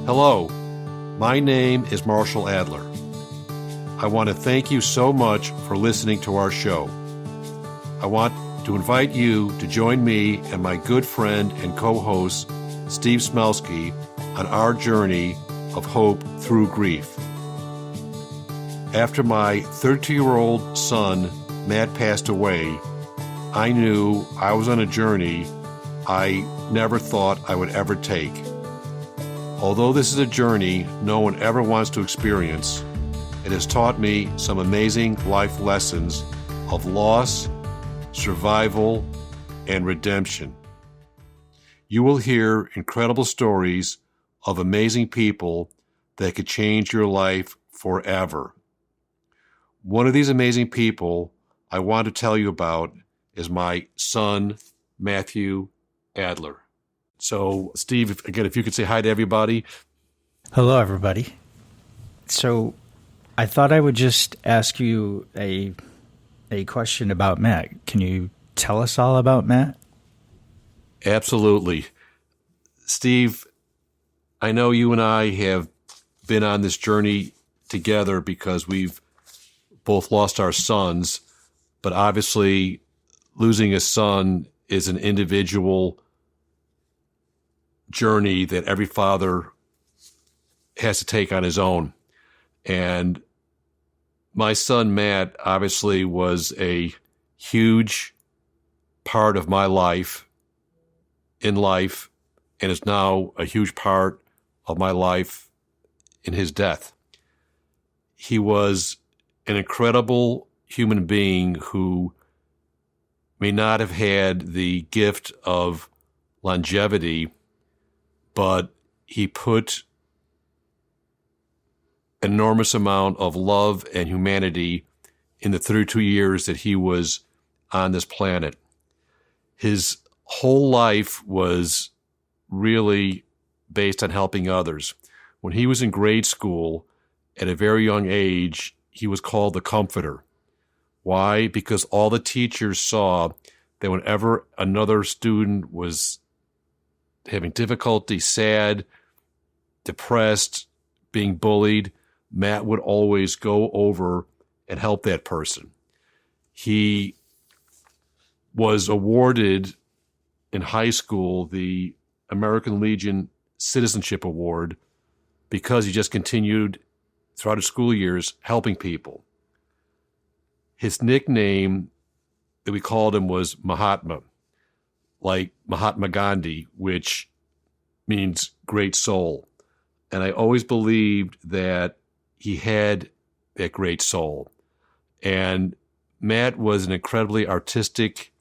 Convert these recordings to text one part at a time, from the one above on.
Hello, my name is Marshall Adler. I want to thank you so much for listening to our show. I want to invite you to join me and my good friend and co-host, Steve Smelski, on our journey of hope through grief. After my 32-year-old son, Matt, passed away, I knew I was on a journey I never thought I would ever take. Although this is a journey no one ever wants to experience, it has taught me some amazing life lessons of loss, survival, and redemption. You will hear incredible stories of amazing people that could change your life forever. One of these amazing people I want to tell you about is my son, Matthew Adler. So, Steve, again, if you could say hi to everybody. Hello, everybody. So, I thought I would just ask you a question about Matt. Can you tell us all about Matt? Absolutely. Steve, I know you and I have been on this journey together because we've both lost our sons, but obviously losing a son is an individual journey that every father has to take on his own. And my son, Matt, obviously was a huge part of my life in life and is now a huge part of my life in his death. He was an incredible human being who may not have had the gift of longevity, but he put an enormous amount of love and humanity in the 32 years that he was on this planet. His whole life was really based on helping others. When he was in grade school, at a very young age, he was called the Comforter. Why? Because all the teachers saw that whenever another student was having difficulty, sad, depressed, being bullied, Matt would always go over and help that person. He was awarded in high school the American Legion Citizenship Award because he just continued throughout his school years helping people. His nickname that we called him was Mahatma, like Mahatma Gandhi, which means great soul. And I always believed that he had that great soul. And Matt was an incredibly artistic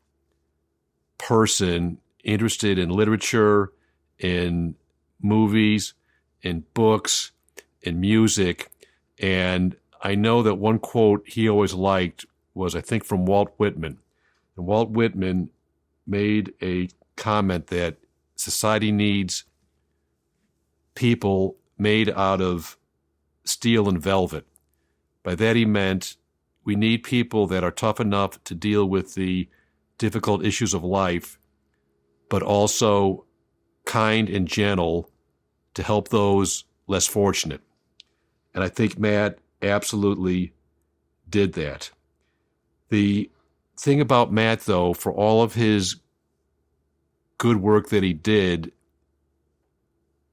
person, interested in literature, in movies, in books, in music. And I know that one quote he always liked was, I think, from Walt Whitman. And Walt Whitman made a comment that society needs people made out of steel and velvet. By that he meant we need people that are tough enough to deal with the difficult issues of life, but also kind and gentle to help those less fortunate. And I think Matt absolutely did that. The thing about Matt, though, for all of his good work that he did,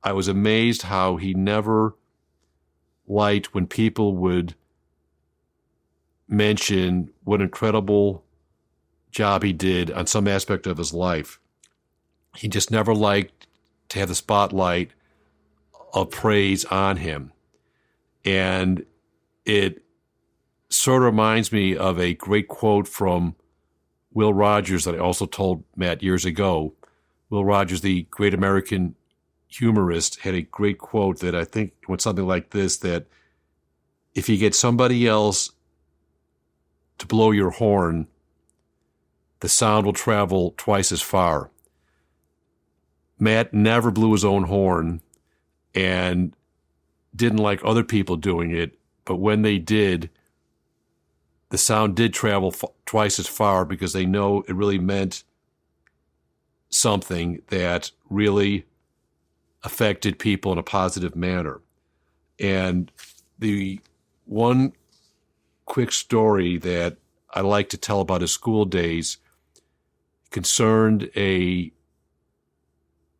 I was amazed how he never liked when people would mention what incredible job he did on some aspect of his life. He just never liked to have the spotlight of praise on him. And it sort of reminds me of a great quote from Will Rogers that I also told Matt years ago. Will Rogers, the great American humorist, had a great quote that I think went something like this, that if you get somebody else to blow your horn, the sound will travel twice as far. Matt never blew his own horn and didn't like other people doing it, but when they did, the sound did travel twice as far because they know it really meant something that really affected people in a positive manner. And the one quick story that I like to tell about his school days concerned a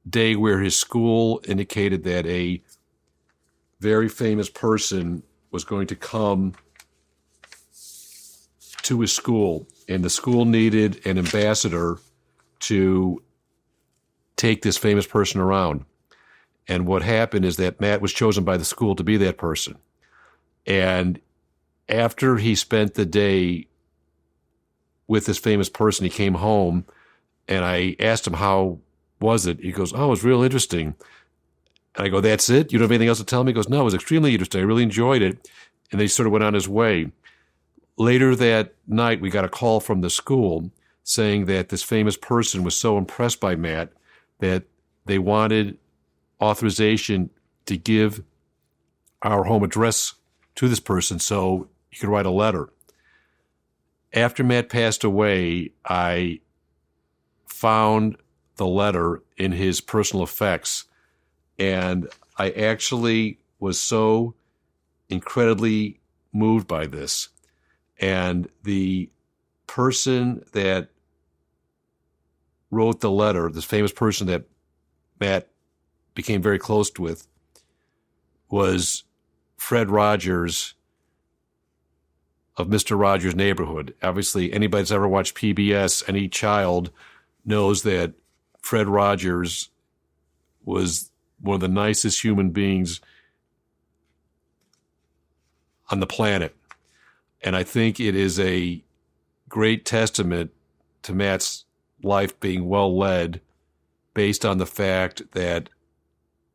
day where his school indicated that a very famous person was going to come to his school, and the school needed an ambassador to take this famous person around. And what happened is that Matt was chosen by the school to be that person. And after he spent the day with this famous person, he came home, and I asked him, how was it? He goes, oh, it was real interesting. And I go, that's it? You don't have anything else to tell me? He goes, no, it was extremely interesting. I really enjoyed it. And then he sort of went on his way. Later that night, we got a call from the school saying that this famous person was so impressed by Matt that they wanted authorization to give our home address to this person so he could write a letter. After Matt passed away, I found the letter in his personal effects, and I actually was so incredibly moved by this. And the person that wrote the letter, this famous person that Matt became very close with, was Fred Rogers of Mr. Rogers' Neighborhood. Obviously, anybody that's ever watched PBS, any child knows that Fred Rogers was one of the nicest human beings on the planet. And I think it is a great testament to Matt's life being well led based on the fact that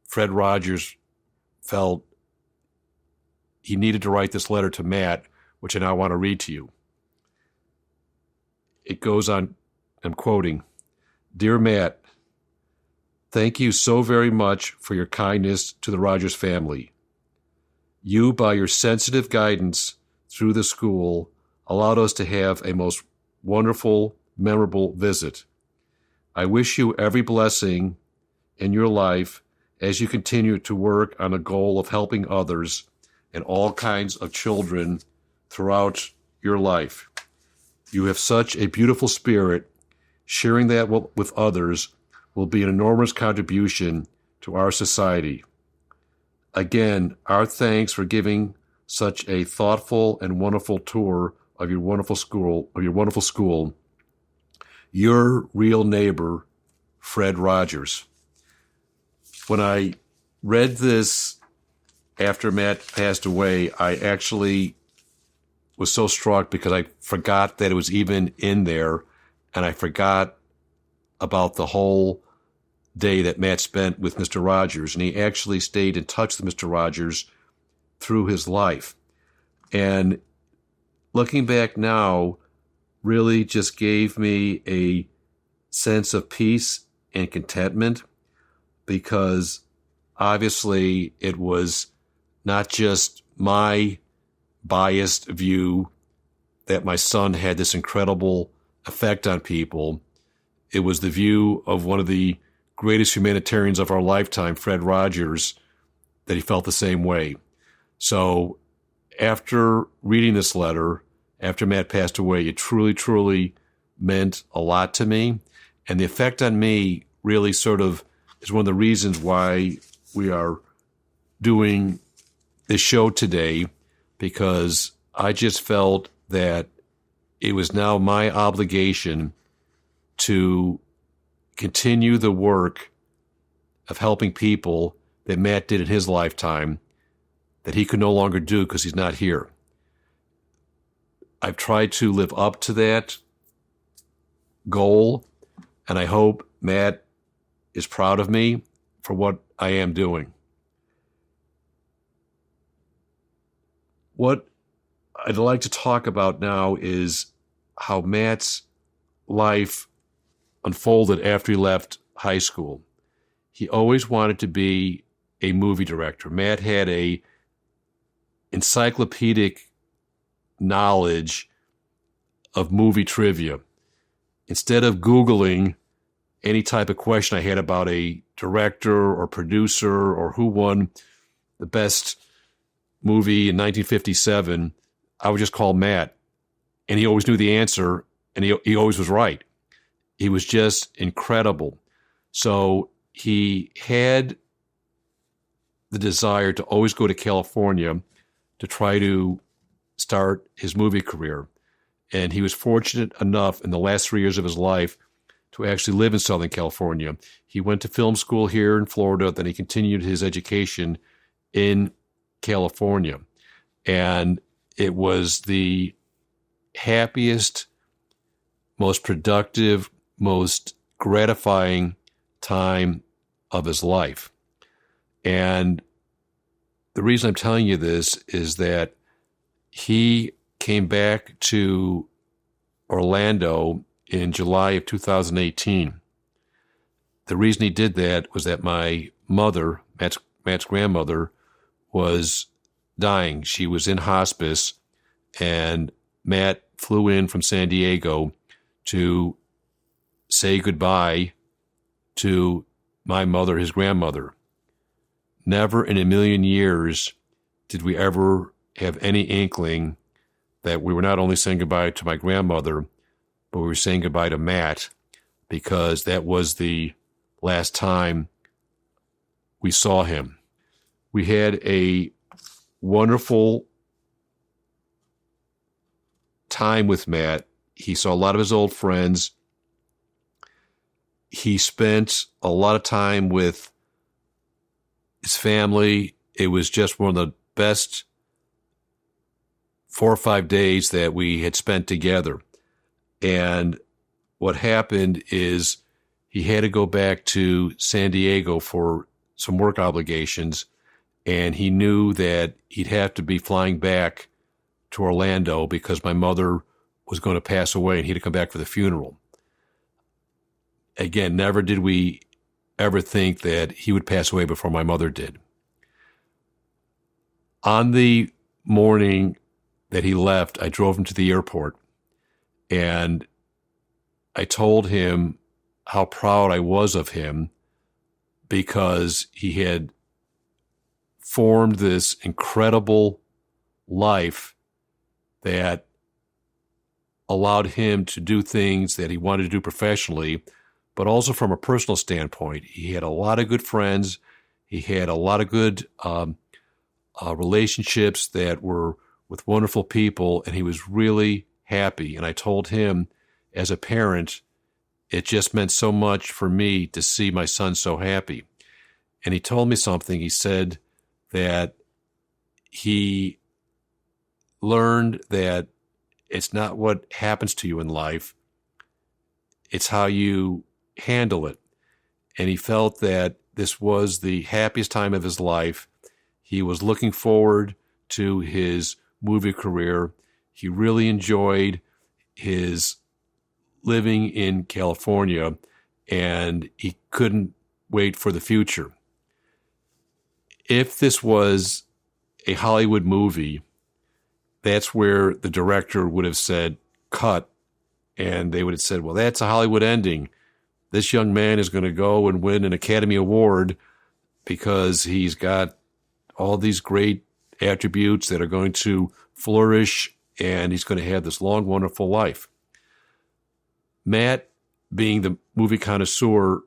Fred Rogers felt he needed to write this letter to Matt, which I now want to read to you. It goes on, I'm quoting, "Dear Matt, thank you so very much for your kindness to the Rogers family. You, by your sensitive guidance through the school, allowed us to have a most wonderful, memorable visit. I wish you every blessing in your life as you continue to work on a goal of helping others and all kinds of children throughout your life. You have such a beautiful spirit. Sharing that with others will be an enormous contribution to our society. Again, our thanks for giving such a thoughtful and wonderful tour of your wonderful school. Your real neighbor, Fred Rogers." When I read this after Matt passed away, I actually was so struck because I forgot that it was even in there, and I forgot about the whole day that Matt spent with Mr. Rogers, and he actually stayed in touch with Mr. Rogers through his life. And looking back now really just gave me a sense of peace and contentment, because obviously it was not just my biased view that my son had this incredible effect on people. It was the view of one of the greatest humanitarians of our lifetime, Fred Rogers, that he felt the same way. So after reading this letter, after Matt passed away, it truly, truly meant a lot to me. And the effect on me really sort of is one of the reasons why we are doing this show today, because I just felt that it was now my obligation to continue the work of helping people that Matt did in his lifetime that he could no longer do because he's not here. I've tried to live up to that goal, and I hope Matt is proud of me for what I am doing. What I'd like to talk about now is how Matt's life unfolded after he left high school. He always wanted to be a movie director. Matt had a encyclopedic knowledge of movie trivia. Instead of Googling any type of question I had about a director or producer or who won the best movie in 1957, I would just call Matt. And he always knew the answer, and he always was right. He was just incredible. So he had the desire to always go to California to try to start his movie career. And he was fortunate enough in the last 3 years of his life to actually live in Southern California. He went to film school here in Florida, then he continued his education in California. And it was the happiest, most productive, most gratifying time of his life. And the reason I'm telling you this is that he came back to Orlando in July of 2018. The reason he did that was that my mother, Matt's grandmother, was dying. She was in hospice, and Matt flew in from San Diego to say goodbye to my mother, his grandmother. Never in a million years did we ever have any inkling that we were not only saying goodbye to my grandmother, but we were saying goodbye to Matt, because that was the last time we saw him. We had a wonderful time with Matt. He saw a lot of his old friends. He spent a lot of time with his family. It was just one of the best 4 or 5 days that we had spent together. And what happened is he had to go back to San Diego for some work obligations, and he knew that he'd have to be flying back to Orlando because my mother was going to pass away and he had to come back for the funeral. Again, never did we ever think that he would pass away before my mother did. On the morning that he left, I drove him to the airport, and I told him how proud I was of him because he had formed this incredible life that allowed him to do things that he wanted to do professionally, but also from a personal standpoint. He had a lot of good friends. He had a lot of good relationships that were with wonderful people, and he was really happy. And I told him, as a parent, it just meant so much for me to see my son so happy. And he told me something. He said that he learned that it's not what happens to you in life, it's how you handle it. And he felt that this was the happiest time of his life. He was looking forward to his movie career. He really enjoyed his living in California, and he couldn't wait for the future. If this was a Hollywood movie, that's where the director would have said, cut, and they would have said, well, that's a Hollywood ending. This young man is going to go and win an Academy Award because he's got all these great attributes that are going to flourish, and he's going to have this long, wonderful life. Matt, being the movie connoisseur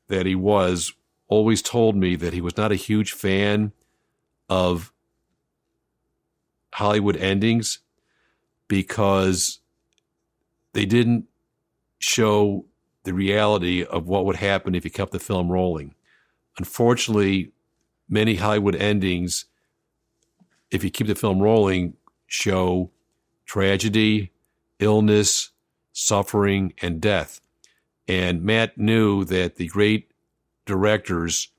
that he was, always told me that he was not a huge fan of Hollywood endings because they didn't show the reality of what would happen if you kept the film rolling. Unfortunately, many Hollywood endings, if you keep the film rolling, show tragedy, illness, suffering, and death. And Matt knew that the great directors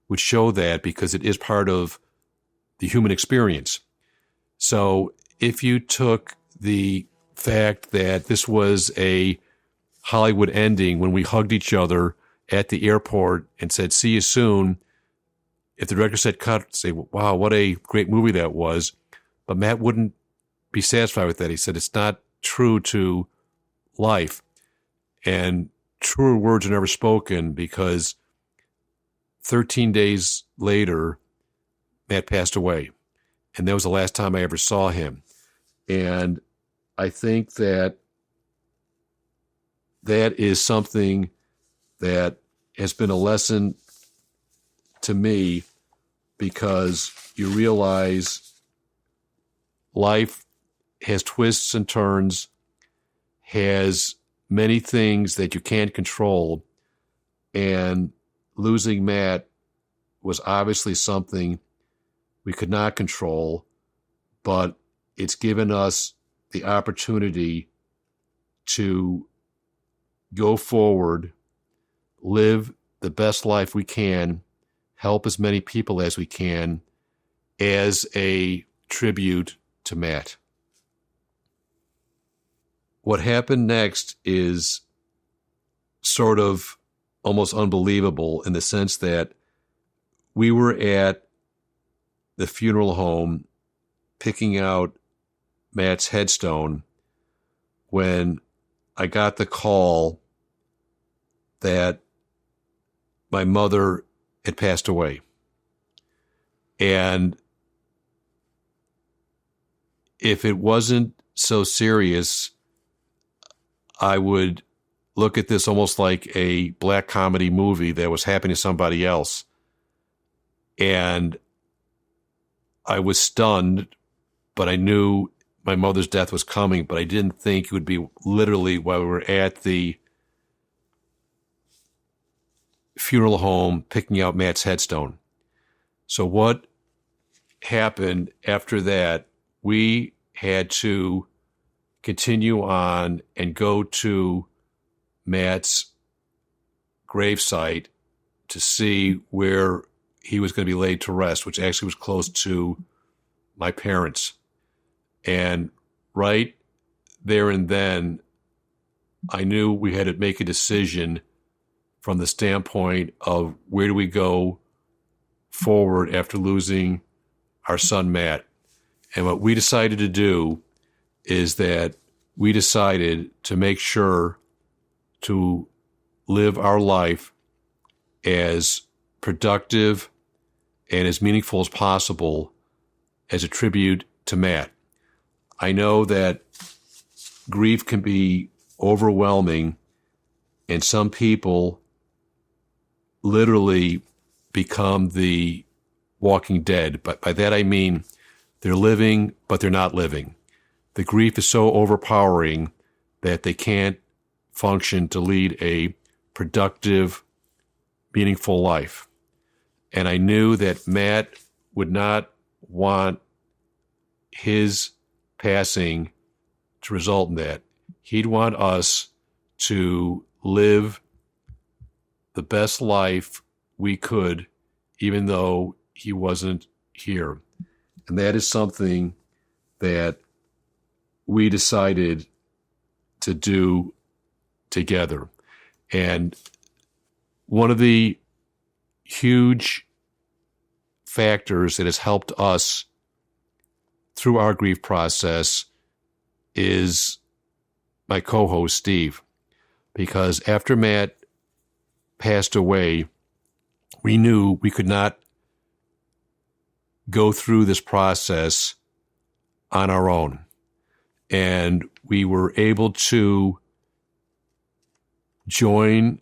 would show that because it is part of the human experience. So if you took the fact that this was a Hollywood ending when we hugged each other at the airport and said, see you soon, if the director said cut, say, wow, what a great movie that was. But Matt wouldn't be satisfied with that. He said, it's not true to life. And truer words are never spoken because 13 days later, Matt passed away. And that was the last time I ever saw him. And I think that that is something that has been a lesson to me, because you realize life has twists and turns, has many things that you can't control. And losing Matt was obviously something we could not control, but it's given us the opportunity to go forward, live the best life we can, help as many people as we can, as a tribute to Matt. What happened next is sort of almost unbelievable, in the sense that we were at the funeral home picking out Matt's headstone when I got the call that my mother had passed away. And if it wasn't so serious, I would look at this almost like a black comedy movie that was happening to somebody else. And I was stunned, but I knew my mother's death was coming, but I didn't think it would be literally while we were at the funeral home picking out Matt's headstone. So what happened after that, we had to continue on and go to Matt's gravesite to see where he was going to be laid to rest, which actually was close to my parents. And right there and then, I knew we had to make a decision from the standpoint of where do we go forward after losing our son, Matt. And what we decided to do is that we decided to make sure to live our life as productive and as meaningful as possible as a tribute to Matt. I know that grief can be overwhelming, and some people literally become the walking dead. But by that I mean they're living, but they're not living. The grief is so overpowering that they can't function to lead a productive, meaningful life. And I knew that Matt would not want his passing to result in that. He'd want us to live the best life we could, even though he wasn't here. And that is something that we decided to do together. And one of the huge factors that has helped us through our grief process is my co-host, Steve. Because after Matt passed away, we knew we could not go through this process on our own. And we were able to join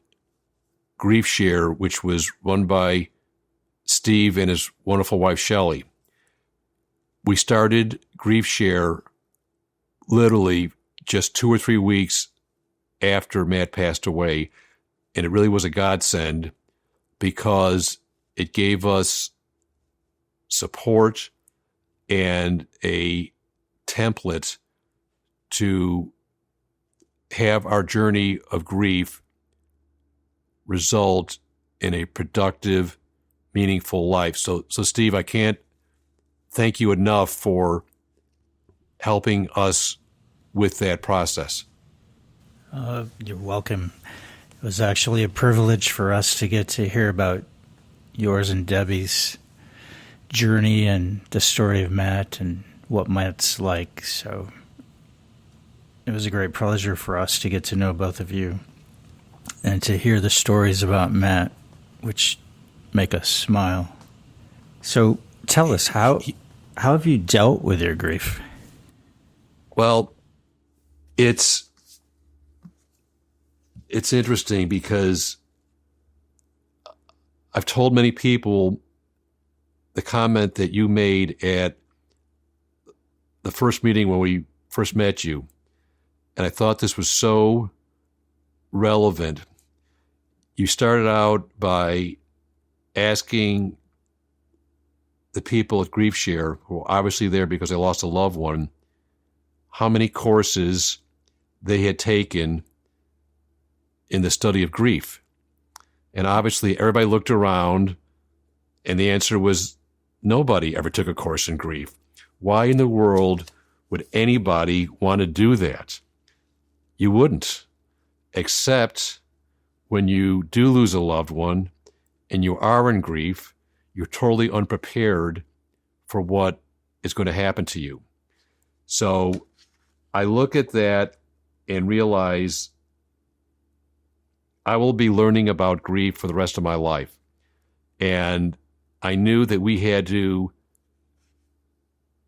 Grief Share, which was run by Steve and his wonderful wife, Shelley. We started Grief Share literally just 2 or 3 weeks after Matt passed away. And it really was a godsend because it gave us support and a template to have our journey of grief result in a productive, meaningful life. So Steve, I can't thank you enough for helping us with that process. You're welcome. It was actually a privilege for us to get to hear about yours and Debbie's journey and the story of Matt and what Matt's like. So it was a great pleasure for us to get to know both of you and to hear the stories about Matt, which make us smile. So tell us, how have you dealt with your grief? Well, it's interesting because I've told many people the comment that you made at the first meeting when we first met you, and I thought this was so relevant. You started out by asking the people at Grief Share, who are obviously there because they lost a loved one, how many courses they had taken in the study of grief. And obviously everybody looked around, and the answer was nobody ever took a course in grief. Why in the world would anybody want to do that? You wouldn't, except when you do lose a loved one and you are in grief, you're totally unprepared for what is going to happen to you. So I look at that and realize I will be learning about grief for the rest of my life. And I knew that we had to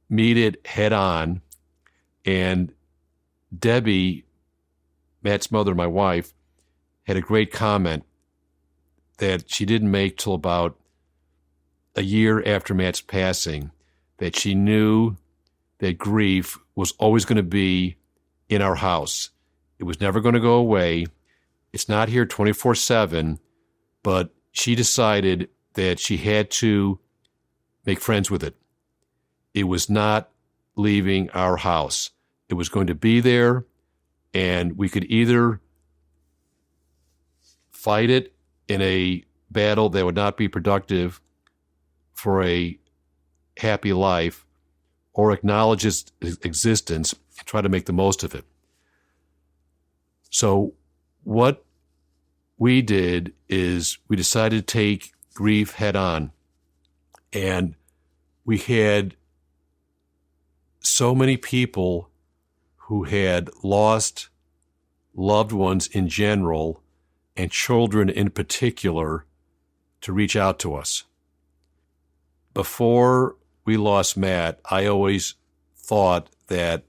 meet it head on. And Debbie, Matt's mother, my wife, had a great comment that she didn't make till about a year after Matt's passing, that she knew that grief was always going to be in our house. It was never going to go away. It's not here 24/7, but she decided that she had to make friends with it. It was not leaving our house. It was going to be there, and we could either fight it in a battle that would not be productive for a happy life, or acknowledge its existence and try to make the most of it. So what we did is we decided to take grief head on. And we had so many people who had lost loved ones in general and children in particular to reach out to us. Before we lost Matt, I always thought that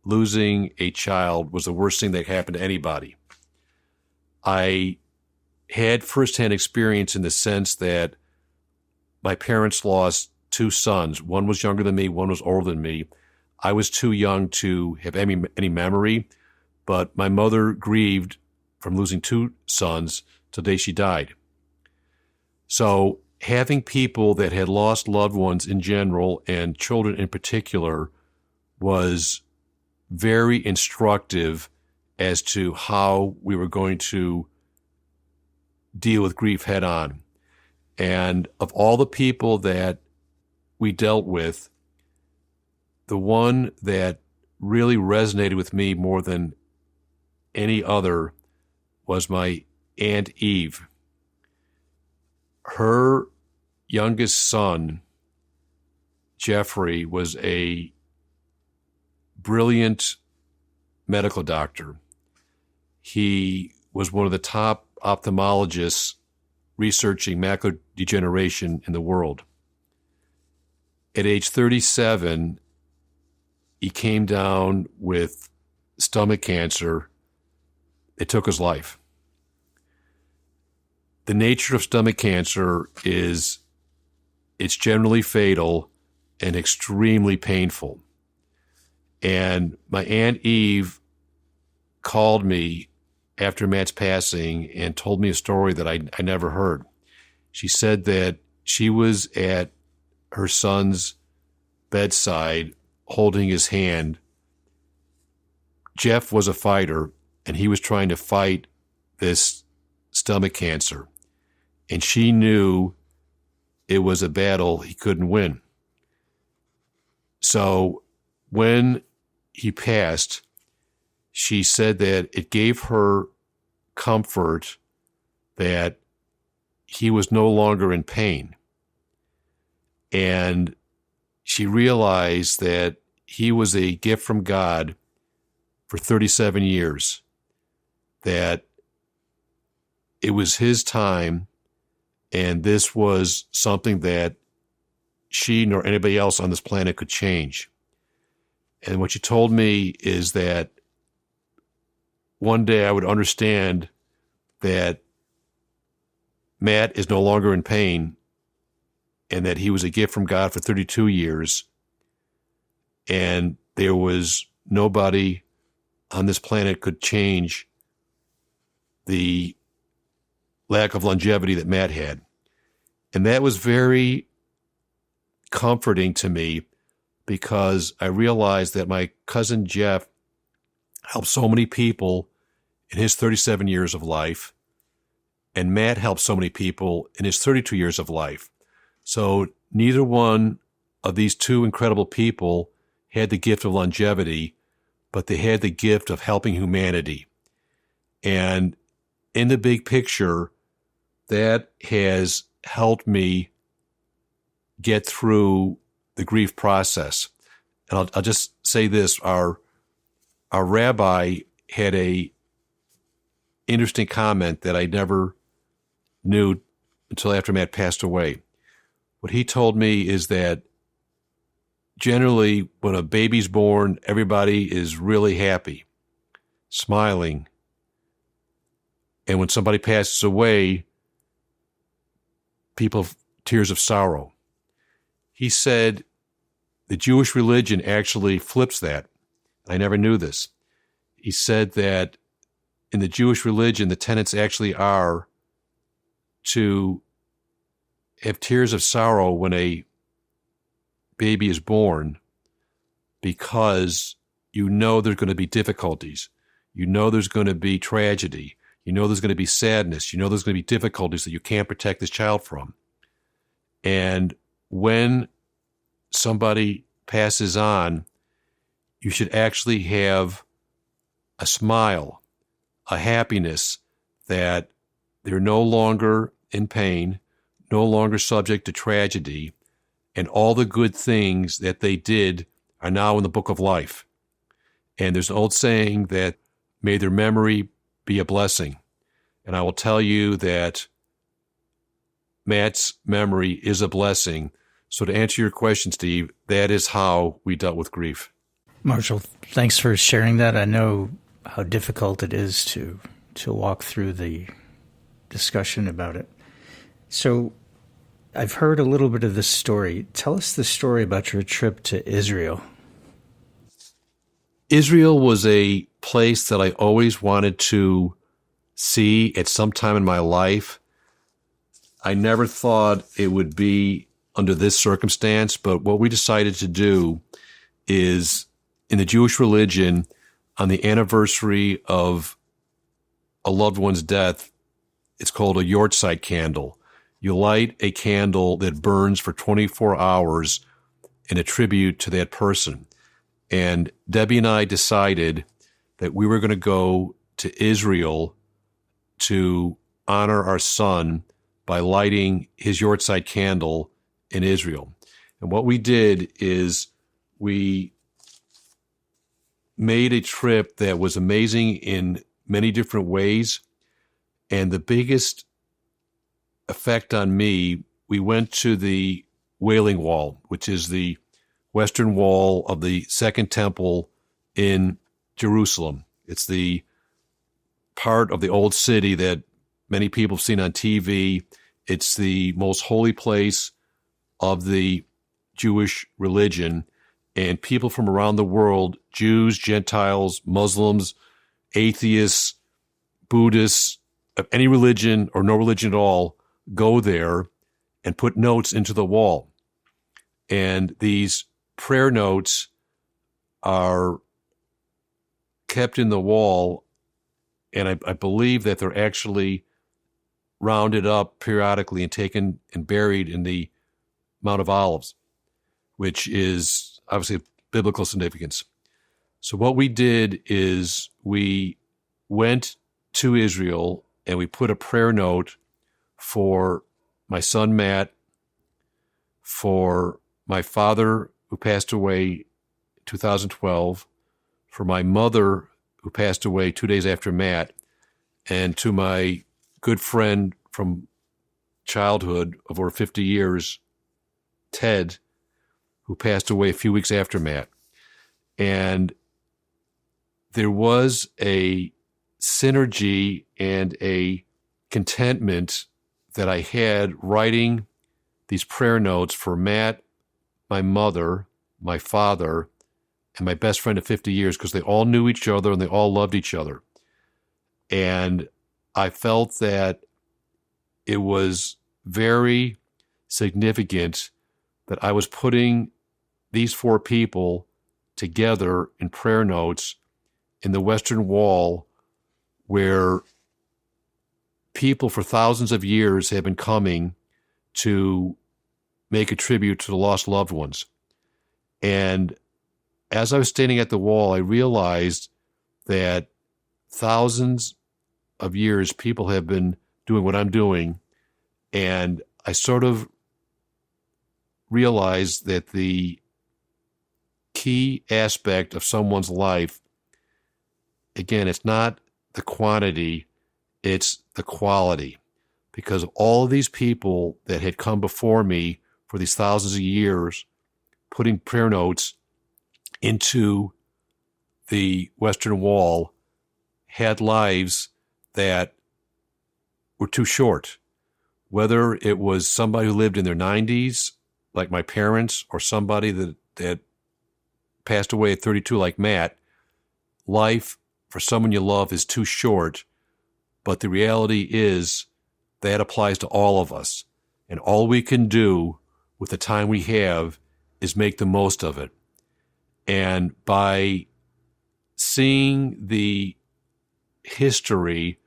losing a child was the worst thing that happened to anybody. I had firsthand experience in the sense that my parents lost two sons. One was younger than me, one was older than me. I was too young to have any memory, but my mother grieved from losing two sons till the day she died. So having people that had lost loved ones in general and children in particular was very instructive as to how we were going to deal with grief head on. And of all the people that we dealt with, the one that really resonated with me more than any other was my Aunt Eve. Her youngest son, Jeffrey, was a brilliant medical doctor. He was one of the top ophthalmologists researching macular degeneration in the world. At age 37, he came down with stomach cancer. It took his life. The nature of stomach cancer is it's generally fatal and extremely painful. And my Aunt Eve called me after Matt's passing and told me a story that I never heard. She said that she was at her son's bedside holding his hand. Jeff was a fighter, and he was trying to fight this stomach cancer. And she knew it was a battle he couldn't win. So when he passed, she said that it gave her comfort that he was no longer in pain. And she realized that he was a gift from God for 37 years, that it was his time, And this was something that she nor anybody else on this planet could change. And what she told me is that one day I would understand that Matt is no longer in pain and that he was a gift from God for 32 years. And there was nobody on this planet could change the lack of longevity that Matt had. And that was very comforting to me because I realized that my cousin Jeff helped so many people in his 37 years of life, and Matt helped so many people in his 32 years of life. So neither one of these two incredible people had the gift of longevity, but they had the gift of helping humanity. And in the big picture, that has helped me get through the grief process. And I'll just say this, our rabbi had a interesting comment that I never knew until after Matt passed away. What he told me is that generally when a baby's born, everybody is really happy, smiling. And when somebody passes away, people have tears of sorrow. He said the Jewish religion actually flips that. I never knew this. He said that in the Jewish religion, the tenets actually are to have tears of sorrow when a baby is born because you know there's going to be difficulties. You know there's going to be tragedy. You know there's going to be sadness. You know there's going to be difficulties that you can't protect this child from. And when somebody passes on, you should actually have a smile, a happiness that they're no longer in pain, no longer subject to tragedy, and all the good things that they did are now in the book of life. And there's an old saying that may their memory be a blessing. And I will tell you that Matt's memory is a blessing. So to answer your question, Steve, that is how we dealt with grief. Marshall, thanks for sharing that. I know how difficult it is to walk through the discussion about it. So I've heard a little bit of this story. Tell us the story about your trip to Israel. Israel was a place that I always wanted to see at some time in my life. I never thought it would be under this circumstance, but what we decided to do is, in the Jewish religion, on the anniversary of a loved one's death, it's called a yortzeit candle. You light a candle that burns for 24 hours in a tribute to that person. And Debbie and I decided that we were going to go to Israel to honor our son by lighting his yortzeit candle in Israel. And what we did is we made a trip that was amazing in many different ways. And the biggest effect on me, we went to the Wailing Wall, which is the western wall of the Second Temple in Jerusalem. It's the part of the old city that many people have seen on TV. It's the most holy place of the Jewish religion, and people from around the world, Jews, Gentiles, Muslims, atheists, Buddhists, of any religion or no religion at all, go there and put notes into the wall. And these prayer notes are kept in the wall, and I believe that they're actually rounded up periodically and taken and buried in the Mount of Olives, which is obviously of biblical significance. So what we did is we went to Israel and we put a prayer note for my son Matt, for my father who passed away in 2012, for my mother who passed away 2 days after Matt, and to my good friend from childhood of over 50 years, Ted, who passed away a few weeks after Matt. And there was a synergy and a contentment that I had writing these prayer notes for Matt, my mother, my father, and my best friend of 50 years, because they all knew each other and they all loved each other. And I felt that it was very significant that I was putting these four people together in prayer notes in the Western Wall, where people for thousands of years have been coming to make a tribute to the lost loved ones. And as I was standing at the wall, I realized that thousands of years people have been doing what I'm doing, and I sort of realized that the key aspect of someone's life, again, it's not the quantity, it's the quality. Because all of these people that had come before me for these thousands of years, putting prayer notes into the Western Wall, had lives that were too short. Whether it was somebody who lived in their 90s, like my parents, or somebody that passed away at 32, like Matt, life for someone you love is too short. But the reality is that applies to all of us. And all we can do with the time we have is make the most of it. And by seeing the history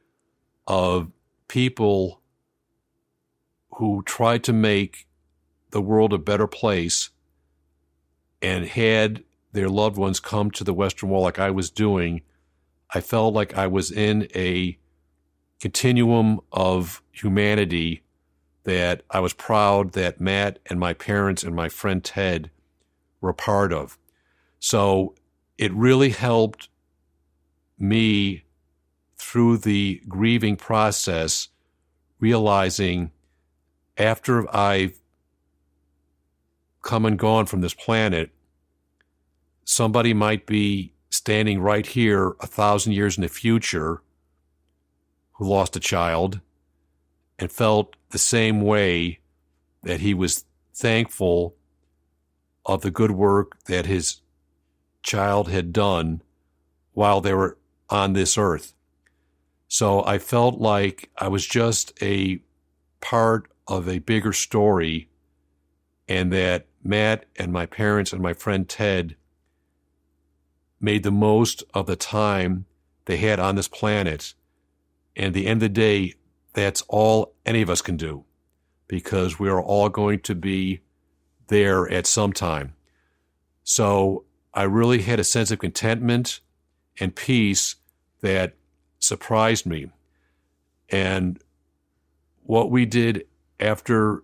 of people who tried to make the world a better place and had their loved ones come to the Western Wall like I was doing, I felt like I was in a continuum of humanity that I was proud that Matt and my parents and my friend Ted were a part of. So it really helped me through the grieving process, realizing after I've come and gone from this planet, somebody might be standing right here 1,000 years in the future who lost a child and felt the same way, that he was thankful of the good work that his child had done while they were on this earth. So I felt like I was just a part of a bigger story, and that Matt and my parents and my friend Ted made the most of the time they had on this planet. And at the end of the day, that's all any of us can do, because we are all going to be there at some time. So I really had a sense of contentment and peace that surprised me. And what we did after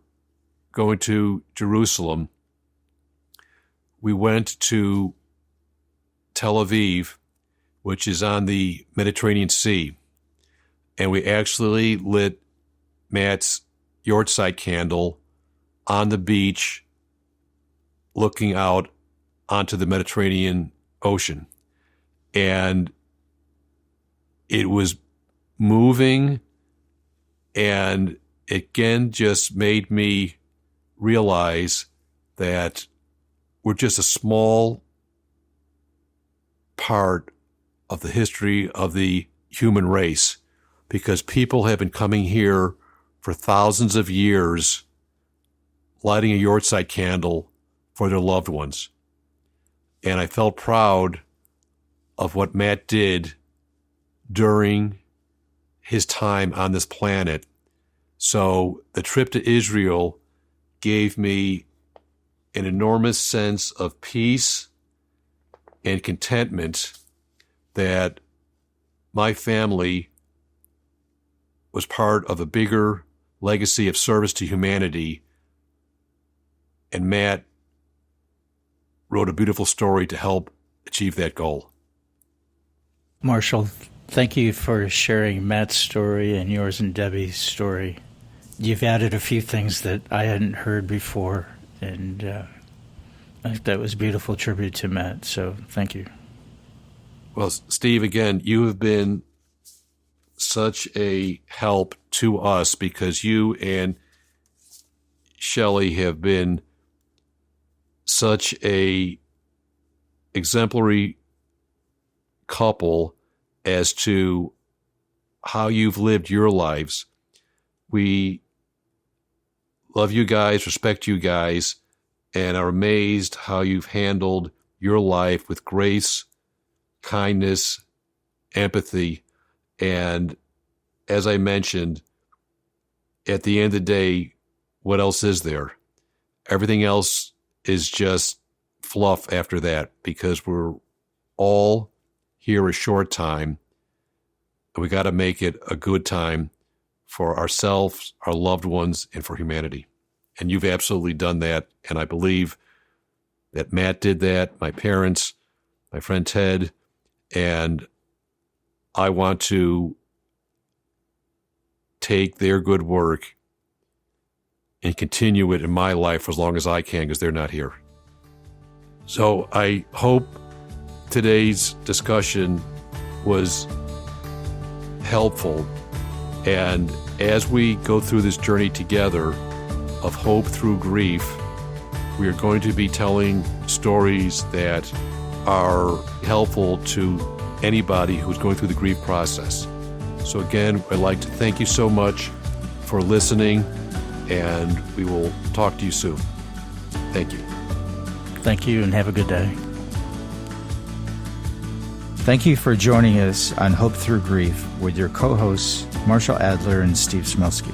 going to Jerusalem, we went to Tel Aviv, which is on the Mediterranean Sea, and we actually lit Matt's yahrzeit candle on the beach looking out onto the Mediterranean Ocean. And it was moving, and it again just made me realize that we're just a small part of the history of the human race, because people have been coming here for thousands of years, lighting a yahrzeit candle for their loved ones. And I felt proud of what Matt did during his time on this planet. So the trip to Israel gave me an enormous sense of peace and contentment that my family was part of a bigger legacy of service to humanity. And Matt wrote a beautiful story to help achieve that goal. Marshall, thank you for sharing Matt's story and yours and Debbie's story. You've added a few things that I hadn't heard before, and I think that was a beautiful tribute to Matt, so thank you. Well, Steve, again, you have been such a help to us because you and Shelley have been such a exemplary couple as to how you've lived your lives. We love you guys, respect you guys, and are amazed how you've handled your life with grace, kindness, empathy. And as I mentioned, at the end of the day, what else is there? Everything else is just fluff after that, because we're all here a short time, and we got to make it a good time for ourselves, our loved ones, and for humanity. And you've absolutely done that, and I believe that Matt did that, my parents, my friend Ted, and I want to take their good work and continue it in my life for as long as I can, because they're not here. So I hope today's discussion was helpful. And as we go through this journey together of hope through grief, we are going to be telling stories that are helpful to anybody who's going through the grief process. So again, I'd like to thank you so much for listening, and we will talk to you soon. Thank you. Thank you, and have a good day. Thank you for joining us on Hope Through Grief with your co-hosts, Marshall Adler and Steve Smelski.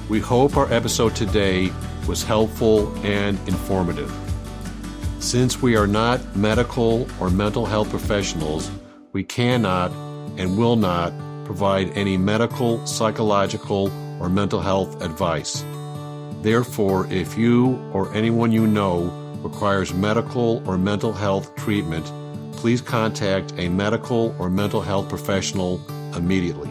We hope our episode today was helpful and informative. Since we are not medical or mental health professionals, we cannot and will not provide any medical, psychological, or mental health advice. Therefore, if you or anyone you know requires medical or mental health treatment, please contact a medical or mental health professional immediately.